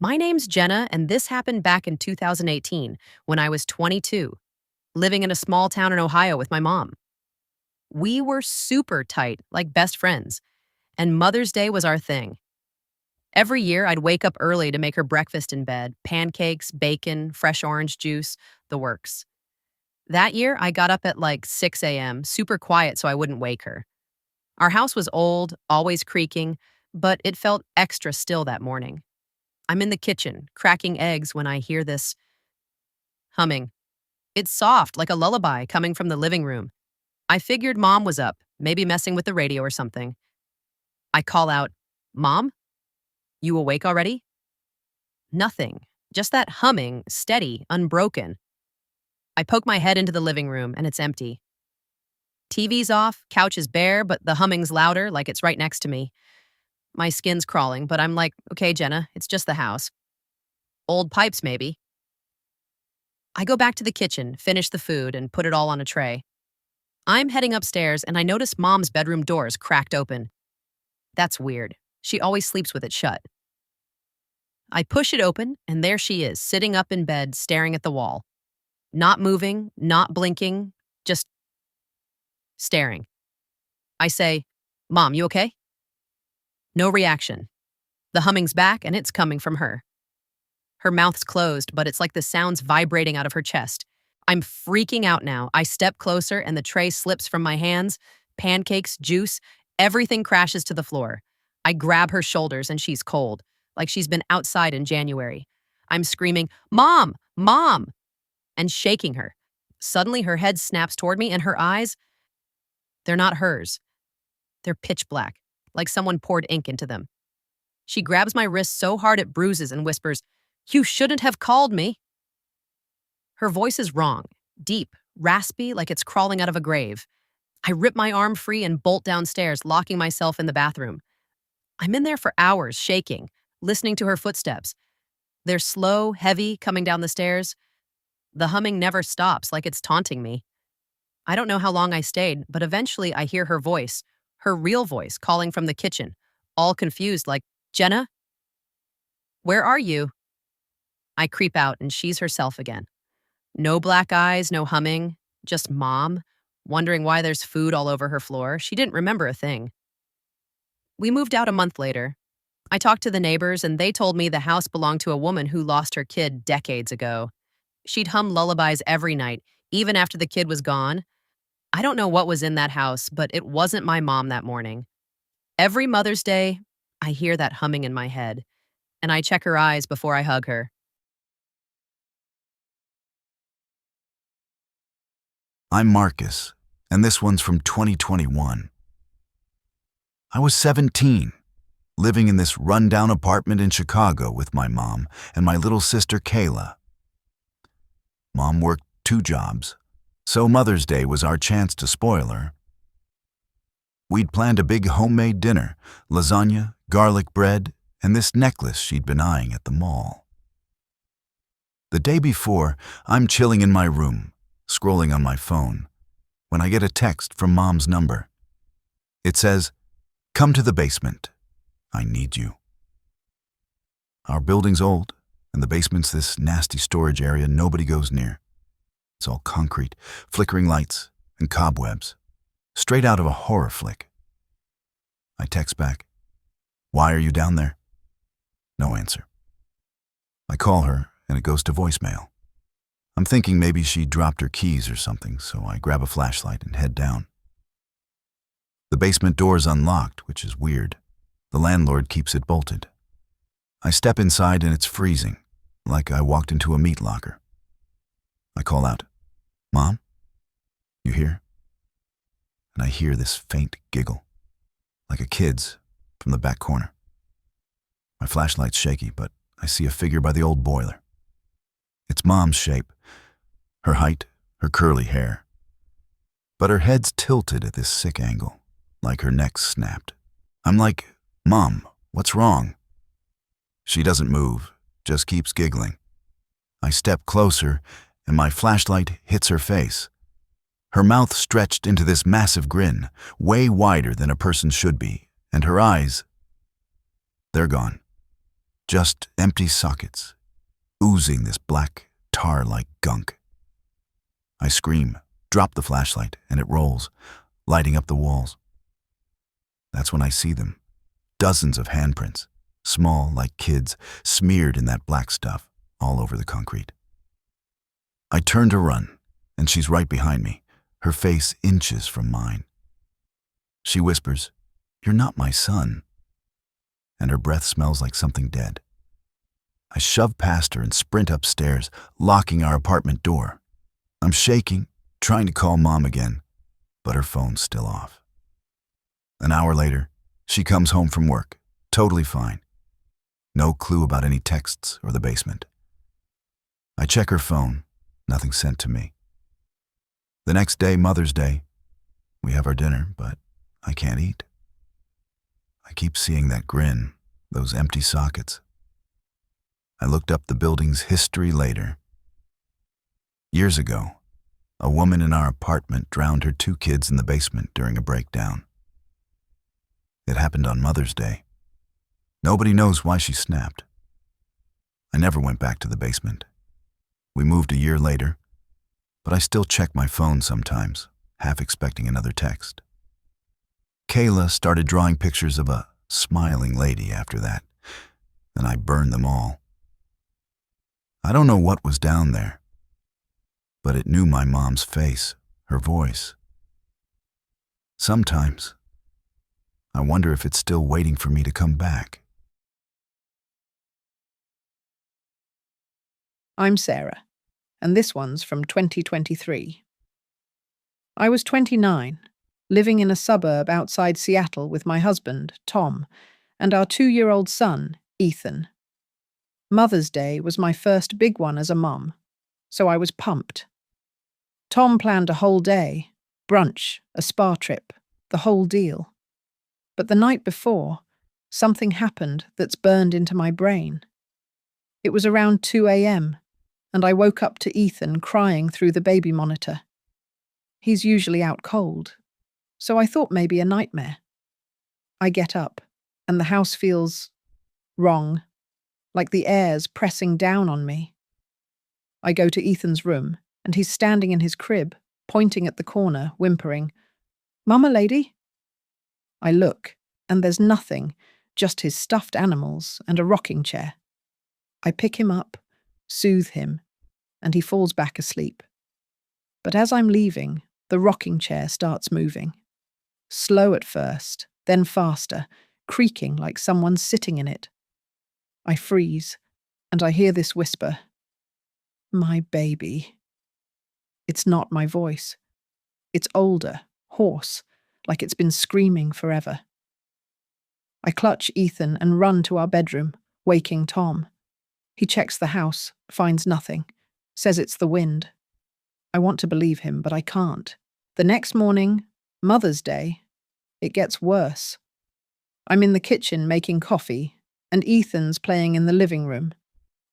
My name's Jenna, and this happened back in 2018 when I was 22, living in a small town in Ohio with my mom. We were super tight, like best friends, and Mother's Day was our thing. Every year, I'd wake up early to make her breakfast in bed: pancakes, bacon, fresh orange juice, the works. That year, I got up at like 6 a.m., super quiet so I wouldn't wake her. Our house was old, always creaking, but it felt extra still that morning. I'm in the kitchen, cracking eggs when I hear this humming. It's soft, like a lullaby coming from the living room. I figured Mom was up, maybe messing with the radio or something. I call out, "Mom, you awake already?" Nothing, just that humming, steady, unbroken. I poke my head into the living room, and it's empty. TV's off, couch is bare, but the humming's louder, like it's right next to me. My skin's crawling, but I'm like, okay, Jenna, it's just the house. Old pipes, maybe. I go back to the kitchen, finish the food, and put it all on a tray. I'm heading upstairs, and I notice Mom's bedroom doors cracked open. That's weird. She always sleeps with it shut. I push it open, and there she is, sitting up in bed, staring at the wall. Not moving, not blinking, just staring. I say, "Mom, you okay?" No reaction. The humming's back, and it's coming from her. Her mouth's closed, but it's like the sound's vibrating out of her chest. I'm freaking out now. I step closer, and the tray slips from my hands. Pancakes, juice, everything crashes to the floor. I grab her shoulders, and she's cold, like she's been outside in January. I'm screaming, "Mom! Mom!" and shaking her. Suddenly, her head snaps toward me, and her eyes, they're not hers. They're pitch black, like someone poured ink into them. She grabs my wrist so hard it bruises and whispers, "You shouldn't have called me." Her voice is wrong, deep, raspy, like it's crawling out of a grave. I rip my arm free and bolt downstairs, locking myself in the bathroom. I'm in there for hours, shaking, listening to her footsteps. They're slow, heavy, coming down the stairs. The humming never stops, like it's taunting me. I don't know how long I stayed, but eventually I hear her voice, her real voice, calling from the kitchen, all confused, like, "Jenna? Where are you?" I creep out, and she's herself again. No black eyes, no humming, just Mom, wondering why there's food all over her floor. She didn't remember a thing. We moved out a month later. I talked to the neighbors, and they told me the house belonged to a woman who lost her kid decades ago. She'd hum lullabies every night, even after the kid was gone. I don't know what was in that house, but it wasn't my mom that morning. Every Mother's Day, I hear that humming in my head, and I check her eyes before I hug her. I'm Marcus, and this one's from 2021. I was 17, living in this rundown apartment in Chicago with my mom and my little sister Kayla. Mom worked 2 jobs, so Mother's Day was our chance to spoil her. We'd planned a big homemade dinner, lasagna, garlic bread, and this necklace she'd been eyeing at the mall. The day before, I'm chilling in my room, scrolling on my phone, when I get a text from Mom's number. It says, "Come to the basement. I need you." Our building's old, and the basement's this nasty storage area nobody goes near. It's all concrete, flickering lights, and cobwebs, straight out of a horror flick. I text back, "Why are you down there?" No answer. I call her, and it goes to voicemail. I'm thinking maybe she dropped her keys or something, so I grab a flashlight and head down. The basement door's unlocked, which is weird. The landlord keeps it bolted. I step inside and it's freezing, like I walked into a meat locker. I call out, "Mom? You here?" And I hear this faint giggle, like a kid's, from the back corner. My flashlight's shaky, but I see a figure by the old boiler. It's Mom's shape, her height, her curly hair. But her head's tilted at this sick angle, like her neck's snapped. I'm like, "Mom, what's wrong?" She doesn't move, just keeps giggling. I step closer, and my flashlight hits her face. Her mouth stretched into this massive grin, way wider than a person should be, and her eyes, they're gone. Just empty sockets, oozing this black, tar-like gunk. I scream, drop the flashlight, and it rolls, lighting up the walls. That's when I see them. Dozens of handprints, small like kids, smeared in that black stuff, all over the concrete. I turn to run, and she's right behind me, her face inches from mine. She whispers, "You're not my son." And her breath smells like something dead. I shove past her and sprint upstairs, locking our apartment door. I'm shaking, trying to call Mom again, but her phone's still off. An hour later, she comes home from work, totally fine. No clue about any texts or the basement. I check her phone, nothing sent to me. The next day, Mother's Day, we have our dinner, but I can't eat. I keep seeing that grin, those empty sockets. I looked up the building's history later. Years ago, a woman in our apartment drowned her 2 kids in the basement during a breakdown. It happened on Mother's Day. Nobody knows why she snapped. I never went back to the basement. We moved a year later, but I still check my phone sometimes, half expecting another text. Kayla started drawing pictures of a smiling lady after that, and I burned them all. I don't know what was down there, but it knew my mom's face, her voice. Sometimes, I wonder if it's still waiting for me to come back. I'm Sarah, and this one's from 2023. I was 29, living in a suburb outside Seattle with my husband, Tom, and our 2-year-old son, Ethan. Mother's Day was my first big one as a mum, so I was pumped. Tom planned a whole day, brunch, a spa trip, the whole deal. But the night before, something happened that's burned into my brain. It was around 2 a.m., and I woke up to Ethan crying through the baby monitor. He's usually out cold, so I thought maybe a nightmare. I get up, and the house feels wrong, like the air's pressing down on me. I go to Ethan's room, and he's standing in his crib, pointing at the corner, whimpering, "Mama lady?" I look, and there's nothing, just his stuffed animals and a rocking chair. I pick him up, soothe him, and he falls back asleep. But as I'm leaving, the rocking chair starts moving. Slow at first, then faster, creaking like someone's sitting in it. I freeze, and I hear this whisper, "My baby." It's not my voice. It's older, hoarse, like it's been screaming forever. I clutch Ethan and run to our bedroom, waking Tom. He checks the house, finds nothing, says it's the wind. I want to believe him, but I can't. The next morning, Mother's Day, it gets worse. I'm in the kitchen making coffee, and Ethan's playing in the living room.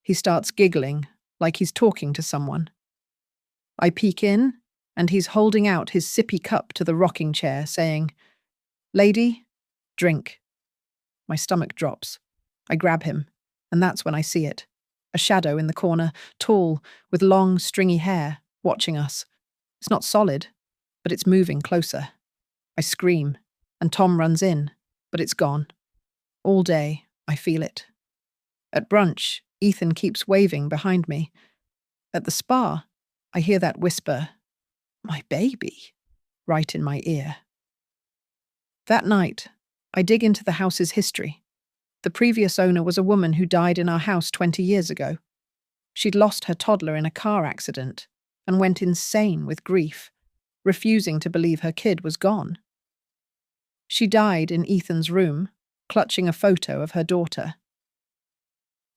He starts giggling, like he's talking to someone. I peek in, and he's holding out his sippy cup to the rocking chair, saying, "Lady, drink." My stomach drops. I grab him, and that's when I see it. A shadow in the corner, tall, with long, stringy hair, watching us. It's not solid, but it's moving closer. I scream, and Tom runs in, but it's gone. All day, I feel it. At brunch, Ethan keeps waving behind me. At the spa, I hear that whisper, "My baby," right in my ear. That night, I dig into the house's history. The previous owner was a woman who died in our house 20 years ago. She'd lost her toddler in a car accident and went insane with grief, refusing to believe her kid was gone. She died in Ethan's room, clutching a photo of her daughter.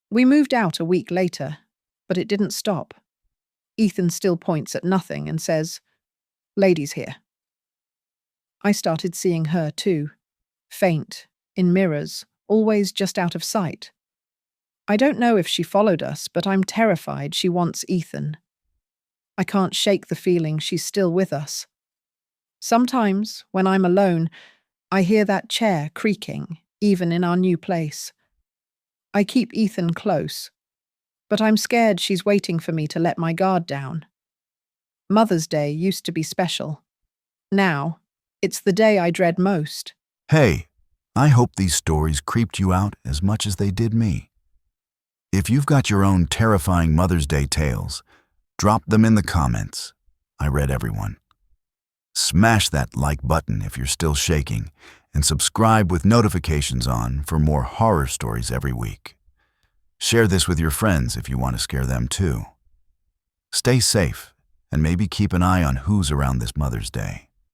We moved out a week later, but it didn't stop. Ethan still points at nothing and says, "Lady's here." I started seeing her too, faint, in mirrors, always just out of sight. I don't know if she followed us, but I'm terrified she wants Ethan. I can't shake the feeling she's still with us. Sometimes, when I'm alone, I hear that chair creaking, even in our new place. I keep Ethan close, but I'm scared she's waiting for me to let my guard down. Mother's Day used to be special. Now, it's the day I dread most. Hey, I hope these stories creeped you out as much as they did me. If you've got your own terrifying Mother's Day tales, drop them in the comments. I read everyone. Smash that like button if you're still shaking, and subscribe with notifications on for more horror stories every week. Share this with your friends if you want to scare them too. Stay safe, and maybe keep an eye on who's around this Mother's Day.